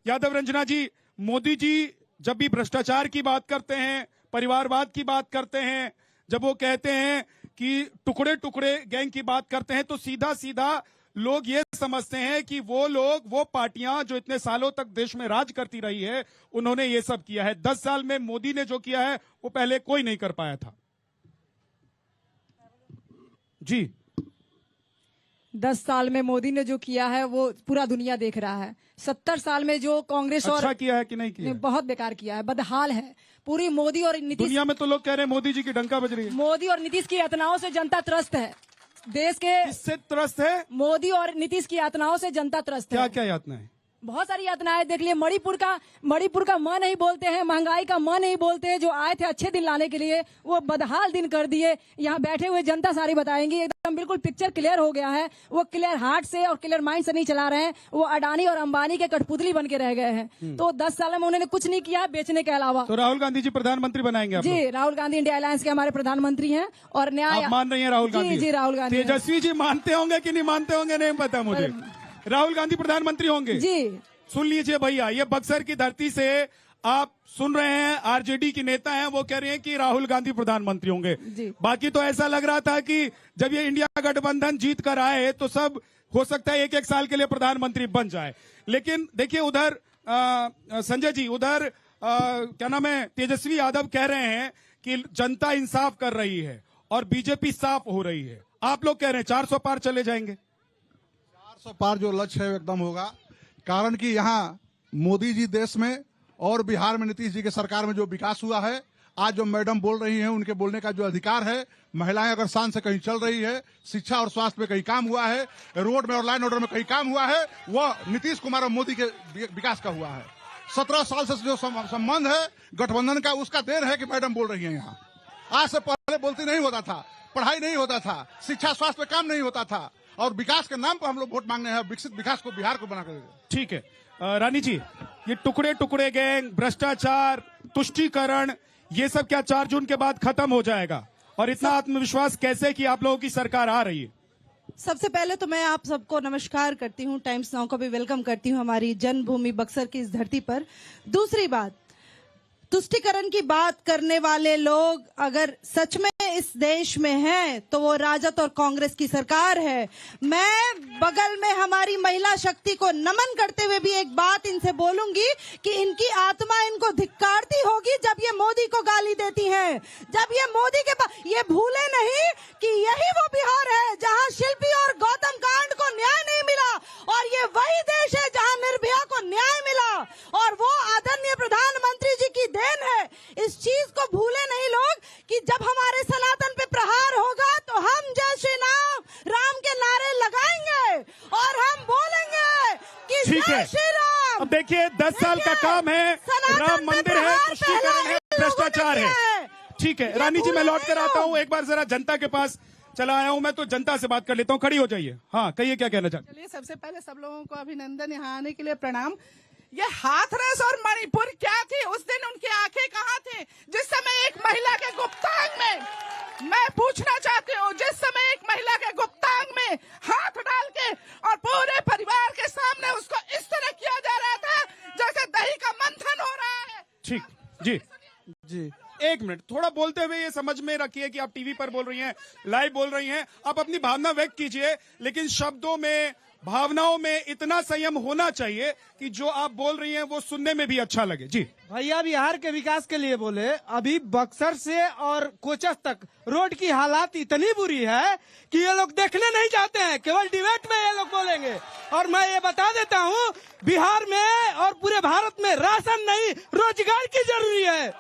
यादव रंजना जी, मोदी जी जब भी भ्रष्टाचार की बात करते हैं, परिवारवाद की बात करते हैं, जब वो कहते हैं कि टुकड़े टुकड़े गैंग की बात करते हैं, तो सीधा सीधा लोग ये समझते हैं कि वो लोग, वो पार्टियां जो इतने सालों तक देश में राज करती रही है, उन्होंने ये सब किया है। 10 साल में मोदी ने जो किया है वो पहले कोई नहीं कर पाया था। जी, 10 साल में मोदी ने जो किया है वो पूरा दुनिया देख रहा है। 70 साल में जो कांग्रेस अच्छा और किया है कि नहीं किया? बहुत बेकार किया है, बदहाल है। पूरी मोदी और नीतीश, दुनिया में तो लोग कह रहे हैं मोदी जी की डंका बज रही है। मोदी और नीतीश की यातनाओं से जनता त्रस्त है। देश के किससे त्रस्त है? मोदी और नीतीश की यातनाओं से जनता त्रस्त है। क्या क्या यातना है? बहुत सारी यातनाएं देख लिए। मणिपुर का मां नहीं बोलते हैं, महंगाई का मां नहीं बोलते हैं। जो आए थे अच्छे दिन लाने के लिए वो बदहाल दिन कर दिए। यहाँ बैठे हुए जनता सारी बताएंगी, एकदम बिल्कुल पिक्चर क्लियर हो गया है। वो क्लियर हार्ट से और क्लियर माइंड से नहीं चला रहे हैं, वो अडानी और अंबानी के कठपुतली बन के रह गए हैं। तो 10 साल में उन्होंने कुछ नहीं किया बेचने के अलावा। तो राहुल गांधी जी प्रधानमंत्री बनाएंगे आप? जी, राहुल गांधी इंडिया अलायंस के हमारे प्रधानमंत्री हैं और न्याय। आप मान रही हैं राहुल गांधी? जी, राहुल गांधी। तेजस्वी जी मानते होंगे कि नहीं मानते होंगे नहीं पता मुझे। राहुल गांधी प्रधानमंत्री होंगे? जी, सुन लीजिए भैया, ये बक्सर की धरती से आप सुन रहे हैं, आरजेडी की नेता हैं, वो कह रहे हैं कि राहुल गांधी प्रधानमंत्री होंगे। बाकी तो ऐसा लग रहा था कि जब ये इंडिया गठबंधन जीत कर आए तो सब हो सकता है 1-1 साल के लिए प्रधानमंत्री बन जाए। लेकिन देखिए उधर संजय जी, उधर क्या नाम है, तेजस्वी यादव कह रहे हैं कि जनता इंसाफ कर रही है और बीजेपी साफ हो रही है। आप लोग कह रहे हैं 400 पार चले जाएंगे। 400 पार जो लक्ष्य है एकदम होगा, कारण कि यहाँ मोदी जी देश में और बिहार में नीतीश जी के सरकार में जो विकास हुआ है, आज जो मैडम बोल रही हैं, उनके बोलने का जो अधिकार है, महिलाएं अगर शान से कहीं चल रही है, शिक्षा और स्वास्थ्य में कहीं काम हुआ है, रोड में और लाइन ऑर्डर में कहीं काम हुआ है, वह नीतीश कुमार और मोदी के विकास का हुआ है। 17 साल से जो संबंध है गठबंधन का, उसका देन है कि मैडम बोल रही है। यहाँ आज से पहले बोलती नहीं होता था, पढ़ाई नहीं होता था, शिक्षा स्वास्थ्य में काम नहीं होता था, और विकास के नाम पर हम लोग वोट मांगने हैं, विकसित विकास को, बिहार को बनाकर। ठीक है रानी जी, ये टुकड़े टुकड़े गैंग, भ्रष्टाचार, तुष्टीकरण, ये सब क्या 4 जून के बाद खत्म हो जाएगा? और इतना आत्मविश्वास कैसे कि आप लोगों की सरकार आ रही है? सबसे पहले तो मैं आप सबको नमस्कार करती हूँ, टाइम्स नाउ को भी वेलकम करती हूँ हमारी जन्मभूमि बक्सर की इस धरती पर। दूसरी बात, तुष्टीकरण की बात करने वाले लोग अगर सच में इस देश में हैं तो वो राजद और कांग्रेस की सरकार है। मैं बगल में हमारी महिला शक्ति को नमन करते हुए भी एक बात इनसे बोलूंगी कि इनकी आत्मा इनको धिक्कारती होगी जब ये मोदी को गाली देती हैं, जब ये मोदी के ये भूले नहीं कि यही वो बिहार है जहां शिल्पी और गौतम कांड को न्याय नहीं मिला, और ये वही देश है जहां निर्भया को न्याय मिला, और वो आदरणीय प्रधानमंत्री जी की देन है। इस चीज को भूले नहीं लोग कि जब हमारे सनातन पे प्रहार होगा तो हम जय श्री राम के नारे लगाएंगे और हम बोलेंगे कि जय श्री राम। अब देखिए 10 साल का काम है, राम मंदिर है, तुष्टीकरण है, भ्रष्टाचार है। ठीक है रानी जी, मैं लौट कर आता हूँ, एक बार जरा जनता के पास चला आया हूँ मैं, तो जनता से बात कर लेता हूँ। खड़ी हो जाइए। हाँ कहिए, क्या कहना चाहते? चलिए, सबसे पहले सब लोगों को अभिनंदन, यहाँ आने के लिए प्रणाम। ये हाथरस और मणिपुर क्या थी? उस दिन उनकी आंखें कहाँ थी जिस समय एक महिला के गुप्तांग में, मैं पूछना चाहती हूँ, जिस समय एक महिला के गुप्तांग में हाथ डाल के और पूरे परिवार के सामने उसको इस तरह किया जा रहा था जैसे दही का मंथन हो रहा है। ठीक जी जी, 1 मिनट, थोड़ा बोलते हुए ये समझ में रखिए कि आप टीवी पर बोल रही हैं, लाइव बोल रही हैं, आप अपनी भावना व्यक्त कीजिए, लेकिन शब्दों में, भावनाओं में इतना संयम होना चाहिए कि जो आप बोल रही हैं वो सुनने में भी अच्छा लगे। जी भैया, बिहार के विकास के लिए बोले, अभी बक्सर से और कोचस तक रोड की हालात इतनी बुरी है कि ये लोग देखने नहीं जाते हैं, केवल डिबेट में ये लोग बोलेंगे। और मैं ये बता देता हूँ, बिहार में और पूरे भारत में राशन नहीं, रोजगार की जरूरी है।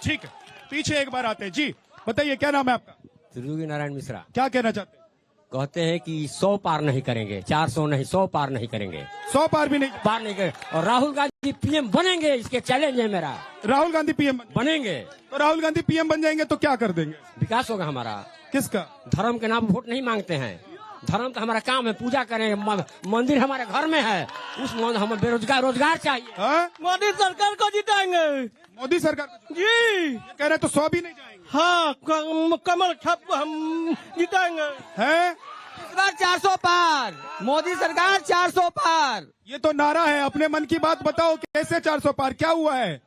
ठीक है, पीछे एक बार आते हैं। जी बताइए, क्या नाम है आपका? त्रियोगी नारायण मिश्रा। क्या कहना चाहते हैं? कहते हैं कि 100 पार नहीं करेंगे, 400 नहीं, 100 पार नहीं करेंगे, 100 पार भी नहीं पार नहीं करेंगे। और राहुल गांधी पीएम बनेंगे, इसके चैलेंज है मेरा। राहुल गांधी पीएम बनेंगे तो राहुल गांधी पीएम बन जाएंगे तो क्या कर देंगे? विकास होगा हमारा। किसका? धर्म के नाम वोट नहीं मांगते हैं, धर्म तो हमारा काम है, पूजा करेंगे, मंदिर हमारे घर में है, उस हमें बेरोजगार रोजगार चाहिए। मोदी सरकार को जिताएंगे। मोदी सरकार जी कह रहे तो 100 भी नहीं जाएंगे। हाँ, कमल छाप हम जिताएंगे। है इस बार 400 पार, मोदी सरकार 400 पार। ये तो नारा है, अपने मन की बात बताओ, कैसे 400 पार, क्या हुआ है?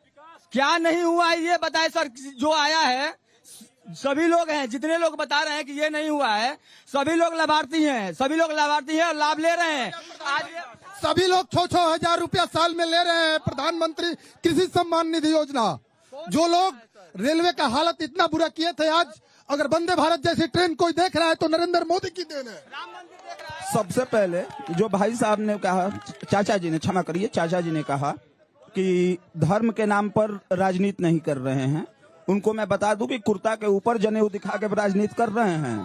क्या नहीं हुआ है ये बताए सर। जो आया है सभी लोग हैं, जितने लोग बता रहे हैं कि ये नहीं हुआ है, सभी लोग लाभार्थी हैं, सभी लोग लाभार्थी हैं और लाभ ले रहे हैं। आज सभी लोग 6-6 हजार रुपया साल में ले रहे हैं प्रधानमंत्री कृषि सम्मान निधि योजना। जो लोग रेलवे का हालत इतना बुरा किए थे, आज अगर वंदे भारत जैसी ट्रेन कोई देख रहा है तो नरेंद्र मोदी की देन है। सबसे पहले जो भाई साहब ने कहा, चाचा जी ने, क्षमा करिए, चाचा जी ने कहा कि धर्म के नाम पर राजनीति नहीं कर रहे हैं, उनको मैं बता दूं कि कुर्ता के ऊपर जनेऊ दिखा के राजनीति कर रहे हैं,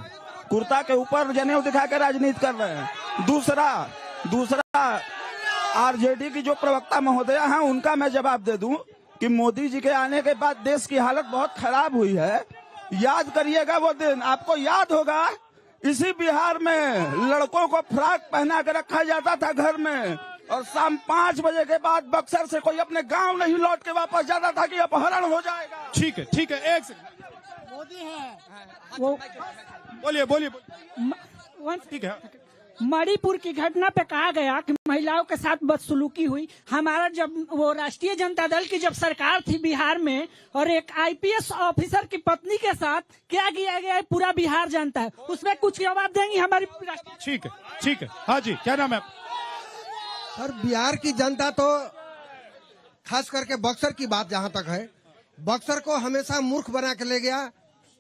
कुर्ता के ऊपर जनेऊ दिखा के राजनीति कर रहे हैं। दूसरा आरजेडी की जो प्रवक्ता महोदया हैं, उनका मैं जवाब दे दूं कि मोदी जी के आने के बाद देश की हालत बहुत खराब हुई है। याद करिएगा वो दिन, आपको याद होगा, इसी बिहार में लड़कों को फ्रॉक पहना के रखा जाता था घर में, और शाम 5 बजे के बाद बक्सर से कोई अपने गांव नहीं लौट के वापस जाता था कि अपहरण हो जाएगा। ठीक है, ठीक है, एक सेकंड। मोदी है वो, बोलिए। ठीक है। मणिपुर की घटना पे कहा गया कि महिलाओं के साथ बदसलूकी हुई। हमारा जब वो राष्ट्रीय जनता दल की जब सरकार थी बिहार में, और एक आईपीएस ऑफिसर की पत्नी के साथ क्या किया गया है पूरा बिहार जानता है। उसमें कुछ जवाब देंगी हमारी? ठीक है। हाँ जी, क्या नाम है? सर, बिहार की जनता तो खास करके बक्सर की बात जहां तक है, बक्सर को हमेशा मूर्ख बना के ले गया।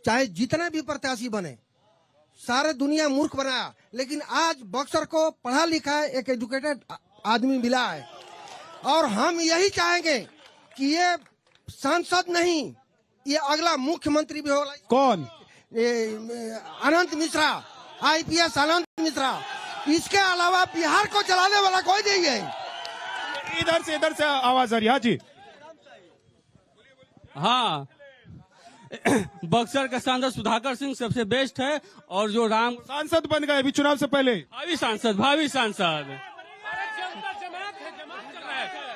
चाहे जितने भी प्रत्याशी बने, सारे दुनिया मूर्ख बनाया, लेकिन आज बक्सर को पढ़ा लिखा है एक एजुकेटेड आदमी मिला है। और हम यही चाहेंगे कि ये सांसद नहीं, ये अगला मुख्यमंत्री भी होगा। कौन? अनंत मिश्रा, आईपीएस अनंत मिश्रा। इसके अलावा बिहार को चलाने वाला कोई नहीं है। इधर से आवाज आ रही है। हाँ जी। हाँ, बक्सर का सांसद सुधाकर सिंह सबसे बेस्ट है, और जो राम सांसद बन गए अभी चुनाव से पहले। भावी सांसद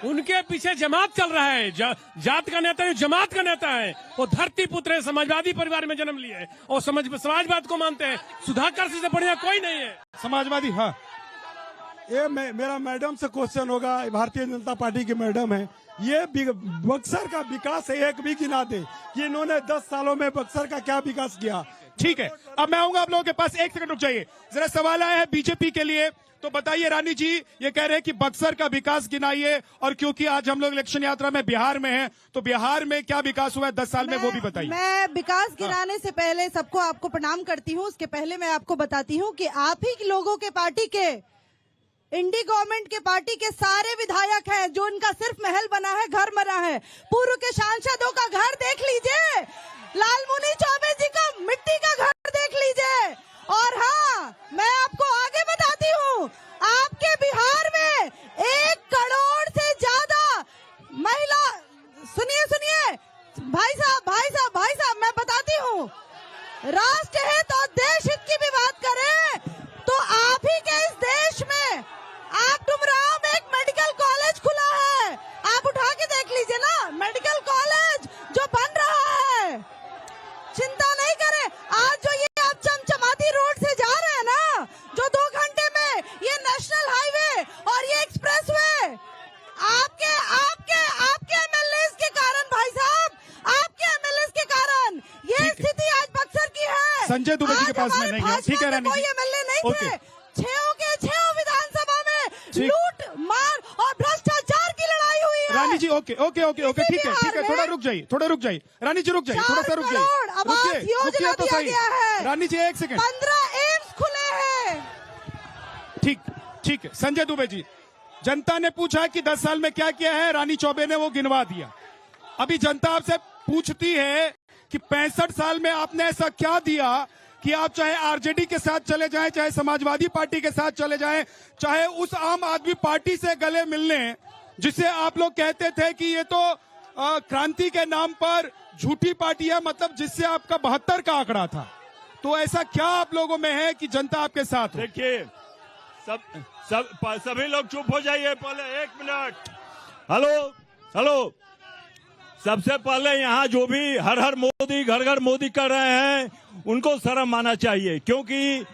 उनके पीछे जमात चल रहा है। जात का नेता है, जमात का नेता है। वो धरती पुत्र है, समाजवादी परिवार में जन्म लिए है और समाजवाद को मानते हैं। सुधाकर सिंह से बढ़िया कोई नहीं है समाजवादी। हाँ, ये मेरा मैडम से क्वेश्चन होगा, भारतीय जनता पार्टी की मैडम है, ये बक्सर का विकास एक भी गिना दे कि इन्होंने 10 सालों में बक्सर का क्या विकास किया। ठीक है, अब मैं आऊंगा आप लोगों के पास। एक सेकंड रुक जाइए, जरा सवाल आया है बीजेपी के लिए, तो बताइए रानी जी, ये कह रहे हैं कि बक्सर का विकास गिनाइए, और क्योंकि आज हम लोग इलेक्शन यात्रा में बिहार में हैं, तो बिहार में क्या विकास हुआ है 10 साल में, वो भी बताइए। मैं विकास गिनाने से पहले सबको आपको प्रणाम करती हूँ। उसके पहले मैं आपको बताती हूँ कि आप ही लोगों के पार्टी के, इंडी गवर्नमेंट के पार्टी के सारे विधायक हैं जो इनका सिर्फ महल बना है, घर बना है। पूर्व के सांसदों का घर देख लीजिए, लालमुनि चौबे जी का मिट्टी का घर देख लीजिए। और हाँ, मैं आपको आगे बताती हूँ, आपके बिहार में 1 करोड़ से ज्यादा महिला, सुनिए भाई साहब मैं बताती हूँ, राष्ट्र हित और देश हित की भी बात करें तो आप ही के इस देश में आप डुमराव में एक मेडिकल कॉलेज खुला है, आप उठा के देख लीजिए ना, मेडिकल कॉलेज जो बन रहा है। चिंता नहीं करें, आज जो ये आप चमचमाती रोड से जा रहे हैं ना, जो 2 घंटे में ये नेशनल हाईवे और ये एक्सप्रेस वे, आपके एमएलए के कारण भाई साहब, आपके एमएलए के कारण ये स्थिति आज बक्सर की है। संजय दुबे जी के पास में नहीं है। ठीक है रानी जी, कोई एमएलए नहीं थे, 6 विधानसभा में लूट मार और भ्रष्टाचार की लड़ाई हुई है। रानी जी ओके, ठीक है, थोड़ा रुक जाइए रानी जी, रुक जाइए, थोड़ा सा रुक जाइए, रुकिए तो सही। रानी जी 1 सेकंड, 15 एम्स खुले हैं। ठीक है, संजय दुबे जी, जनता ने पूछा कि 10 साल में क्या किया है, रानी चौबे ने वो गिनवा दिया। अभी जनता आपसे पूछती है कि 65 साल में आपने ऐसा क्या दिया कि आप चाहे आरजेडी के साथ चले जाएं, चाहे समाजवादी पार्टी के साथ चले जाएं, चाहे उस आम आदमी पार्टी से गले मिलने जिसे आप लोग कहते थे कि ये तो क्रांति के नाम पर झूठी पार्टी है, मतलब जिससे आपका 72 का आंकड़ा था। तो ऐसा क्या आप लोगों में है कि जनता आपके साथ हो? देखिए, सभी लोग चुप हो जाइए पहले 1 मिनट। हेलो, सबसे पहले यहाँ जो भी हर हर मोदी, घर घर मोदी कर रहे हैं, उनको शर्म आना चाहिए, क्योंकि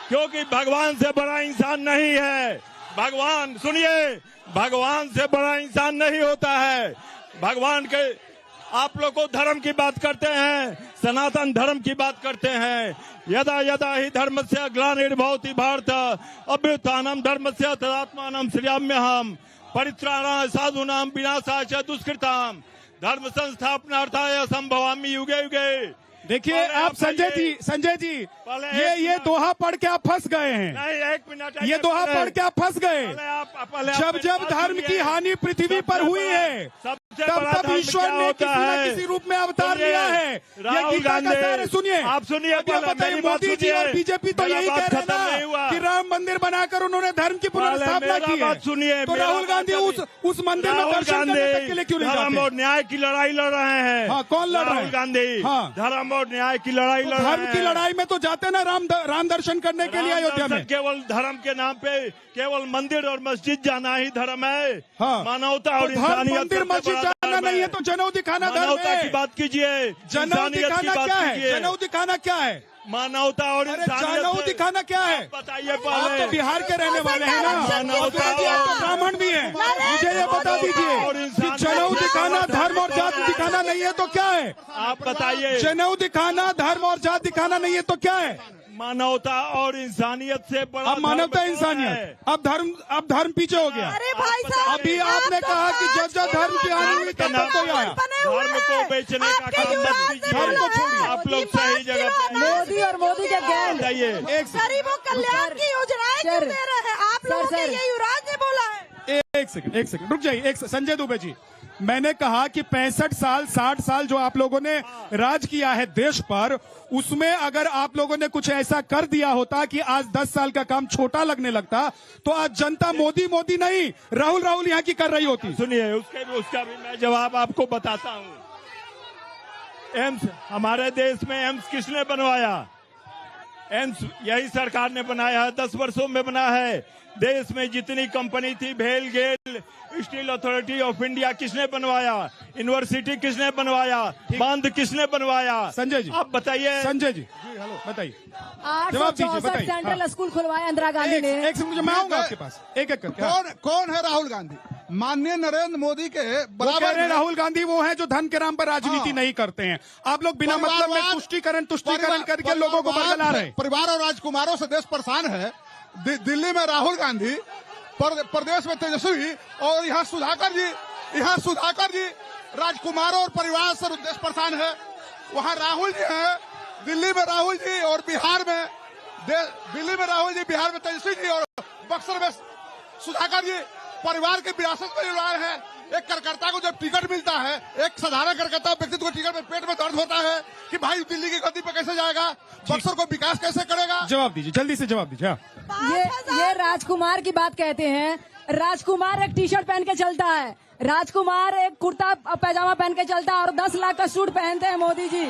क्योंकि भगवान से बड़ा इंसान नहीं है। भगवान, सुनिए, भगवान से बड़ा इंसान नहीं होता है। भगवान के, आप लोग को धर्म की बात करते हैं, सनातन धर्म की बात करते हैं। यदा यदा ही धर्मस्य ग्लानिर्भवति भारत अभ्युत्थानम धर्मस्य तदात्मानं सृजाम्यहम् परित्राणाय साधूनां विनाशाय च दुष्कृताम् धर्म संस्थापनार्थाय संभवामि युगे युगे। देखिए आप संजय जी ये दोहा पढ़ के आप फंस गए हैं। नहीं, 1 मिनट, ये दोहा पढ़ के आप फंस गए। जब धर्म की हानि पृथ्वी पर हुई है तब ईश्वर ने किसी न किसी रूप में अवतार लिया है। ये गीता का सार है। सुनिए, आप सुनिए, बताइए, मोदी जी और बीजेपी तो यही कह रहे हैं कि राम मंदिर बनाकर उन्होंने धर्म की पुनर्स्थापना की है। सुनिए, तो राहुल गांधी उस मंदिर में दर्शन करने के लिए क्यों नहीं धर्म जाते? और न्याय की लड़ाई लड़ रहे हैं। हाँ, कौन लड़ रहे राहुल हैं? गांधी हाँ। धर्म और न्याय की लड़ाई लड़ रहे हैं। धर्म की लड़ाई में तो जाते ना राम दर्शन करने के लिए अयोध्या में। केवल धर्म के नाम पे केवल मंदिर और मस्जिद जाना ही धर्म है। हाँ। मानवता और धर्म इंसानियत मंदिर सबसे मस्जिद बड़ा जाना धर्म नहीं है तो जनेऊ दिखाना धर्म मानवता है। की बात कीजिए, जनेऊ इंसानियत की दिखाना बात क्या है? कीजिए। जनेऊ दिखाना क्या है? मानवता और अरे इंसानियत जनेऊ दिखाना क्या है? बताइए आप पहले। तो बिहार के रहने वाले हैं ना, मानवता आप तो ब्राह्मण भी हैं। मुझे ये बता दीजिए कि जनेऊ दिखाना धर्म और जात दिखाना नहीं है तो क्या है? आप बताइए। जनेऊ दिखाना धर्म और जात दिखाना नहीं है तो क्या है? मानवता और इंसानियत से बड़ा अब मानवता धर्म क्या है? इंसानियत, अब धर्म पीछे हो गया। अरे भाई साहब, अभी आपने कहा कि जब धर्म की हानि हुई तब तो आया। धर्म को बेचने का काम मत कीजिए। धर्म को छोड़िए। आप लोग सही जगह पे मोदी और मोदी के गैंग। बताइए। गरीबों कल्याण की योजनाएं क्यों दे रहे हैं आप लोगों के? ये युवराज ने बोला है। एक सेकंड रुक जाइए। संजय दुबे जी, मैंने कहा कि 65 साल 60 साल जो आप लोगों ने राज किया है देश पर, उसमें अगर आप लोगों ने कुछ ऐसा कर दिया होता कि आज 10 साल का काम छोटा लगने लगता तो आज जनता मोदी नहीं राहुल यहाँ की कर रही होती। सुनिए, उसका भी मैं जवाब आपको बताता हूँ। एम्स, हमारे देश में एम्स किसने बनवाया? एम्स यही सरकार ने बनाया है, 10 वर्षों में बना है। देश में जितनी कंपनी थी, भेल गेल, स्टील अथॉरिटी ऑफ इंडिया किसने बनवाया? यूनिवर्सिटी किसने बनवाया? बांध किसने बनवाया? संजय जी, आप बताइए। संजय जी, बताइए, जवाब दीजिए, 864 बताइए। सेंट्रल हाँ। स्कूल खुलवाया इंदिरा गांधी ने। एक सेकंड, मैं आऊंगा आपके पास एक करके। कौन है राहुल गांधी? माननीय नरेंद्र मोदी के वो कह बराबर रहे हैं राहुल गांधी वो है जो धन के नाम पर राजनीति नहीं करते हैं। आप लोग बिना मतलब में तुष्टीकरण करके लोगों को बरगला रहे हैं। परिवार और राजकुमारों से देश परेशान है। दिल्ली में राहुल गांधी, प्रदेश में तेजस्वी, और यहाँ सुधाकर जी राजकुमारों और परिवार से देश परेशान है। वहाँ राहुल जी है, दिल्ली में राहुल जी और बिहार में दिल्ली में राहुल जी, बिहार में तेजस्वी जी और बक्सर में सुधाकर जी। परिवार की विरासत में जुड़ाए हैं। एक कार्यकर्ता को जब टिकट मिलता है, एक साधारण कार्यकर्ता व्यक्ति को टिकट में पेट में दर्द होता है कि भाई दिल्ली की गद्दी पे कैसे जाएगा, बक्सर को विकास कैसे करेगा? जवाब दीजिए, जल्दी से जवाब दीजिए। ये राजकुमार की बात कहते हैं। राजकुमार एक टी शर्ट पहन के चलता है, राजकुमार एक कुर्ता पैजामा पहन के चलता है और 10 लाख का सूट पहनते हैं मोदी जी।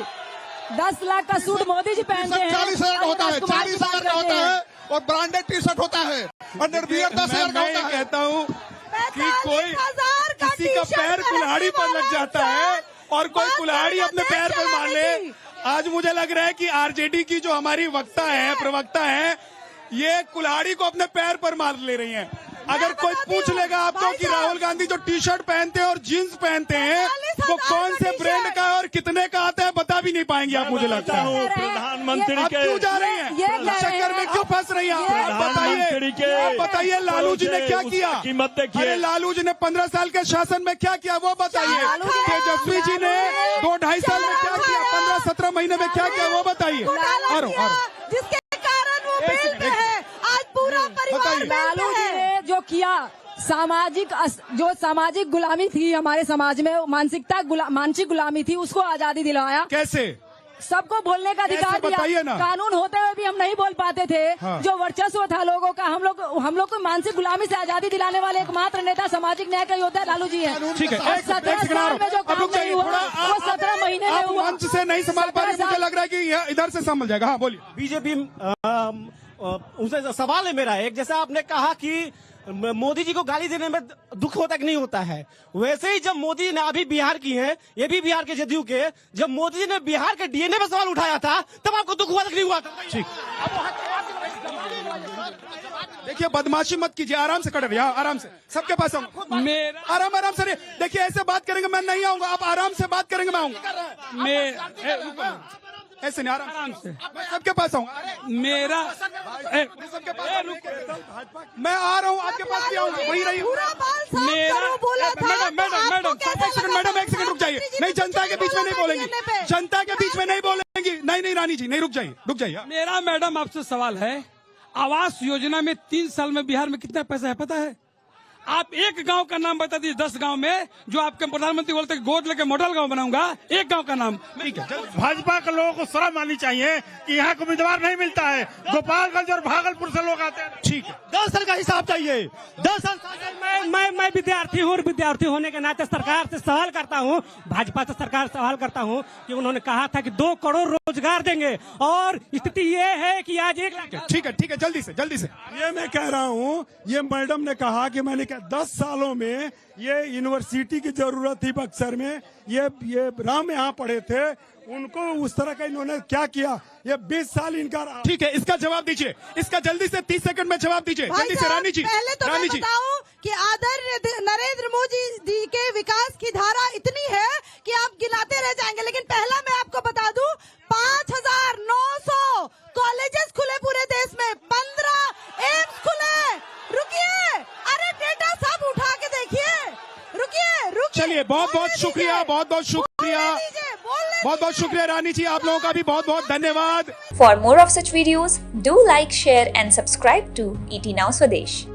10 लाख का सूट मोदी जी पहनते हैं। 40,000 का होता है, 40,000 का होता है और ब्रांडेड टी शर्ट होता है और निर्बियर 10,000 का होता है। कहता हूँ कि कोई किसी का पैर कुल्हाड़ी पर लग जाता है और कोई कुल्हाड़ी अपने पैर पर मार ले। आज मुझे लग रहा है कि आरजेडी की जो हमारी प्रवक्ता है, ये कुल्हाड़ी को अपने पैर पर मार ले रही हैं। अगर कोई पूछ लेगा आपको कि राहुल गांधी जो टी शर्ट पहनते हैं और जीन्स पहनते हैं वो कौन से ब्रांड का है और कितने का आता है, बता भी नहीं पाएंगे आप, मुझे लगता है। प्रधानमंत्री आप के क्यों जा रही हैं? चक्कर में क्यों फंस रही हैं आप? बताइए लालू जी ने क्या किया? कीमत देखिए। अरे लालू जी ने 15 साल के शासन में क्या किया वो बताइए। तेजस्वी जी ने 2-2.5 साल में क्या किया? 15-17 महीने में क्या किया वो बताइए। जिसके कारण वो बिल में है। आज पूरा परिवार लालू जी ने जो किया, सामाजिक गुलामी थी हमारे समाज में, मानसिक गुलामी थी, उसको आजादी दिलाया। कैसे? सबको बोलने का अधिकार दिया। कानून होते हुए भी हम नहीं बोल पाते थे। हाँ। जो वर्चस्व था लोगों का, हम लोग को मानसिक गुलामी से आजादी दिलाने वाले एकमात्र नेता सामाजिक न्याय का योद्धा लालू जी है। ठीक है, 17 साल में जो काम नहीं हुआ वो 17 महीने में हुआ। मंच से नहीं संभाल पा रहे, मुझे लग रहा है कि इधर से संभल जाएगा। हाँ बोलिए। बीजेपी उनसे सवाल है मेरा एक, जैसे आपने कहा कि मोदी जी को गाली देने में दुख होता कि नहीं होता है, वैसे ही जब मोदी जी ने अभी बिहार की है, ये भी बिहार के जदयू के, जब मोदी जी ने बिहार के डीएनए पे सवाल उठाया था तब आपको दुख हुआ कि नहीं हुआ था? ठीक। देखिए बदमाशी मत कीजिए, आराम से खड़े रहिए, आराम से, सबके पास आऊंगा। मेरा आराम से रहिए। देखिए ऐसे बात करेंगे मैं नहीं आऊंगा, आप आराम से बात करेंगे मैं आऊंगा। ऐसे नहीं, आराम से मैं सबके पास आऊंगा। मेरा सबके पास मैं आ रहा हूँ, आपके पास भी आऊंगा, वही रही। मैडम एक सेकंड रुक जाइए। नहीं, जनता के बीच में नहीं बोलेंगी, जनता के बीच में नहीं बोलेंगी। नहीं रानी जी, नहीं, रुक जाइए। मेरा मैडम आपसे सवाल है, आवास योजना में 3 साल में बिहार में कितना पैसा है पता है? आप एक गांव का नाम बता दीजिए 10 गांव में जो आपके प्रधानमंत्री बोलते हैं गोद लेके मॉडल गांव बनाऊंगा, एक गांव का नाम। ठीक है, भाजपा के लोगों को शर्म आनी चाहिए कि यहाँ को उम्मीदवार नहीं मिलता है। गोपालगंज और भागलपुर से लोग आते हैं। ठीक है, 10 साल का हिसाब चाहिए। 10 साल मैं विद्यार्थी हूँ और विद्यार्थी होने के नाते सरकार से सवाल करता हूँ, भाजपा से सरकार से सवाल करता हूँ कि उन्होंने कहा था कि 2 करोड़ रोजगार देंगे और स्थिति ये है कि आज 1 लाख। ठीक है, जल्दी से। ये मैं कह रहा हूँ, ये मैडम ने कहा कि मैंने कहा 10 सालों में ये यूनिवर्सिटी की जरूरत थी बक्सर में। ये राम यहाँ पढ़े थे, उनको उस तरह का इन्होंने क्या किया? ये 20 साल इनका रहा। ठीक है, इसका जवाब दीजिए, इसका जल्दी से 30 सेकंड में जवाब दीजिए, जल्दी से रानी जी। पहले तो मैं बताऊं कि आदरणीय नरेंद्र मोदी जी के विकास की धारा इतनी है कि आप गिनाते रह जाएंगे। लेकिन पहला मैं आपको बता दूं, 5,900 कॉलेजेस खुले पूरे देश में, 15 एम्स खुले। रुकिए, अरे डेटा सब उठा के देखिए। रुकिए। चलिए, बहुत शुक्रिया, बहुत शुक्रिया रानी जी, आप लोगों का भी बहुत धन्यवाद। For more of such videos, do like, share and subscribe to ET Now Swadesh.